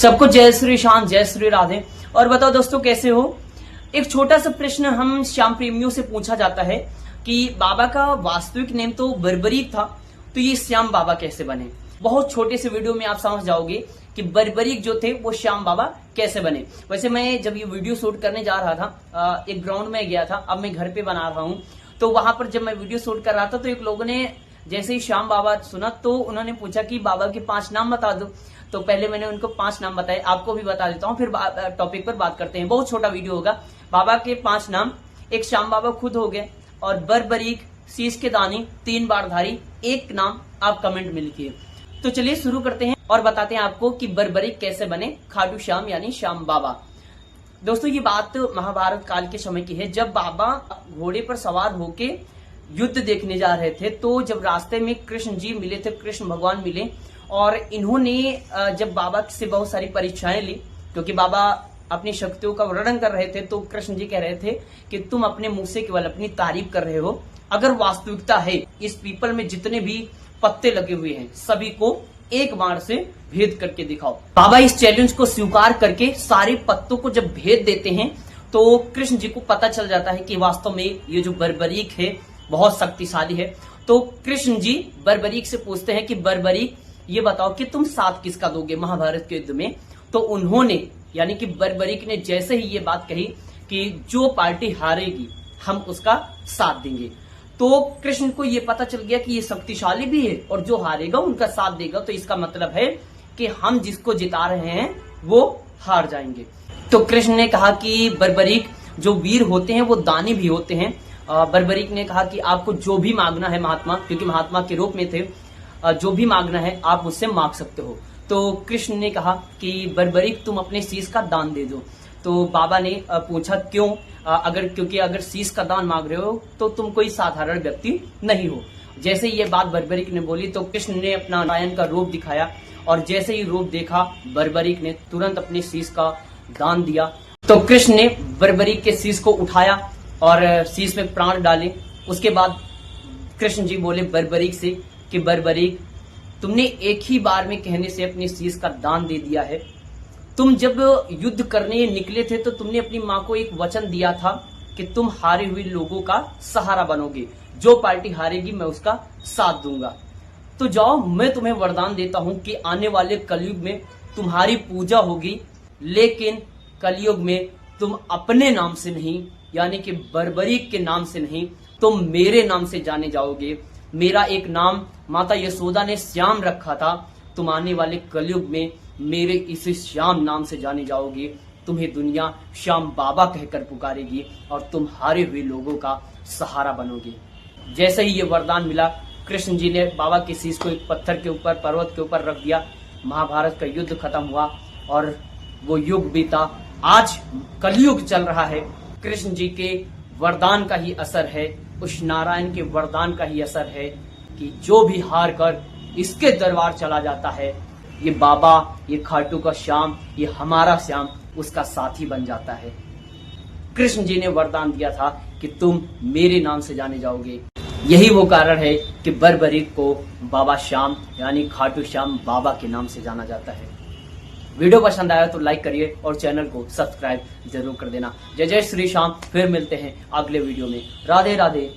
सबको जय श्री श्याम, जय श्री राधे। और बताओ दोस्तों, कैसे हो। एक छोटा सा प्रश्न हम श्याम प्रेमियों से पूछा जाता है कि बाबा का वास्तविक नेम तो बर्बरीक था, तो ये श्याम बाबा कैसे बने। बहुत छोटे से वीडियो में आप समझ जाओगे कि बर्बरीक जो थे वो श्याम बाबा कैसे बने। वैसे मैं जब ये वीडियो शूट करने जा रहा था, एक ग्राउंड में गया था, अब मैं घर पे बना रहा हूँ, तो वहां पर जब मैं वीडियो शूट कर रहा था तो एक लोगों ने जैसे ही श्याम बाबा सुना तो उन्होंने पूछा कि बाबा के 5 नाम बता दो। तो पहले मैंने उनको 5 नाम बताए, आपको भी बता देता हूँ, फिर टॉपिक पर बात करते हैं। बहुत छोटा वीडियो होगा। बाबा के 5 नाम, एक श्याम बाबा खुद हो गए, और बर्बरीक, शीश के दानी, 3 बारधारी, एक नाम आप कमेंट में लिखिए। तो चलिए शुरू करते हैं और बताते हैं आपको कि बर्बरीक कैसे बने खाटू श्याम यानी श्याम बाबा। दोस्तों, ये बात महाभारत काल के समय की है, जब बाबा घोड़े पर सवार होके युद्ध देखने जा रहे थे। तो जब रास्ते में कृष्ण जी मिले थे, कृष्ण भगवान मिले, और इन्होंने जब बाबा से बहुत सारी परीक्षाएं ली, क्योंकि बाबा अपनी शक्तियों का वर्णन कर रहे थे, तो कृष्ण जी कह रहे थे कि तुम अपने मुंह से केवल अपनी तारीफ कर रहे हो, अगर वास्तविकता है इस पीपल में जितने भी पत्ते लगे हुए हैं सभी को एक बाण से भेद करके दिखाओ। बाबा इस चैलेंज को स्वीकार करके सारे पत्तों को जब भेद देते हैं तो कृष्ण जी को पता चल जाता है कि वास्तव में ये जो बर्बरीक है बहुत शक्तिशाली है। तो कृष्ण जी बर्बरीक से पूछते हैं कि बर्बरीक, ये बताओ कि तुम साथ किसका दोगे महाभारत के युद्ध में। तो उन्होंने यानी कि बर्बरीक ने जैसे ही ये बात कही कि जो पार्टी हारेगी हम उसका साथ देंगे, तो कृष्ण को ये पता चल गया कि ये शक्तिशाली भी है और जो हारेगा उनका साथ देगा, तो इसका मतलब है कि हम जिसको जिता रहे हैं वो हार जाएंगे। तो कृष्ण ने कहा कि बर्बरीक, जो वीर होते हैं वो दानी भी होते हैं। बर्बरीक ने कहा कि आपको जो भी मांगना है महात्मा, क्योंकि महात्मा के रूप में थे, जो भी मांगना है आप मुझसे मांग सकते हो। तो कृष्ण ने कहा कि बर्बरीक, तुम अपने शीश का दान दे दो। तो बाबा ने पूछा क्यों, क्योंकि अगर शीश का दान मांग रहे हो तो तुम कोई साधारण व्यक्ति नहीं हो। जैसे ये बात बर्बरीक ने बोली तो कृष्ण ने अपना नारायण का रूप दिखाया, और जैसे ही रूप देखा बर्बरीक ने तुरंत अपने शीश का दान दिया। तो कृष्ण ने बर्बरीक के शीश को उठाया और शीश में प्राण डाले। उसके बाद कृष्ण जी बोले बर्बरीक से कि बर्बरीक, तुमने एक ही बार में कहने से अपनी शीश का दान दे दिया है। तुम जब युद्ध करने निकले थे तो तुमने अपनी माँ को एक वचन दिया था कि तुम हारे हुए लोगों का सहारा बनोगे, जो पार्टी हारेगी मैं उसका साथ दूंगा। तो जाओ, मैं तुम्हें वरदान देता हूं कि आने वाले कलयुग में तुम्हारी पूजा होगी, लेकिन कलयुग में तुम अपने नाम से नहीं, यानी कि बर्बरीक के नाम से नहीं, तुम मेरे नाम से जाने जाओगे। मेरा एक नाम माता यशोदा ने श्याम रखा था, तुम आने वाले कलयुग में मेरे इसी श्याम नाम से जाने जाओगे। तुम्हें दुनिया श्याम बाबा कहकर पुकारेगी और तुम हारे हुए लोगों का सहारा बनोगे। जैसे ही ये वरदान मिला, कृष्ण जी ने बाबा की शीश को एक पत्थर के ऊपर, पर्वत के ऊपर रख दिया। महाभारत का युद्ध खत्म हुआ और वो युग बीता। आज कलयुग चल रहा है। कृष्ण जी के वरदान का ही असर है, उस नारायण के वरदान का ही असर है कि जो भी हार कर इसके दरबार चला जाता है, ये बाबा, ये खाटू का श्याम, ये हमारा श्याम उसका साथी बन जाता है। कृष्ण जी ने वरदान दिया था कि तुम मेरे नाम से जाने जाओगे। यही वो कारण है कि बर्बरीक को बाबा श्याम यानी खाटू श्याम बाबा के नाम से जाना जाता है। वीडियो पसंद आया तो लाइक करिए और चैनल को सब्सक्राइब जरूर कर देना। जय जय श्री श्याम। फिर मिलते हैं अगले वीडियो में। राधे राधे।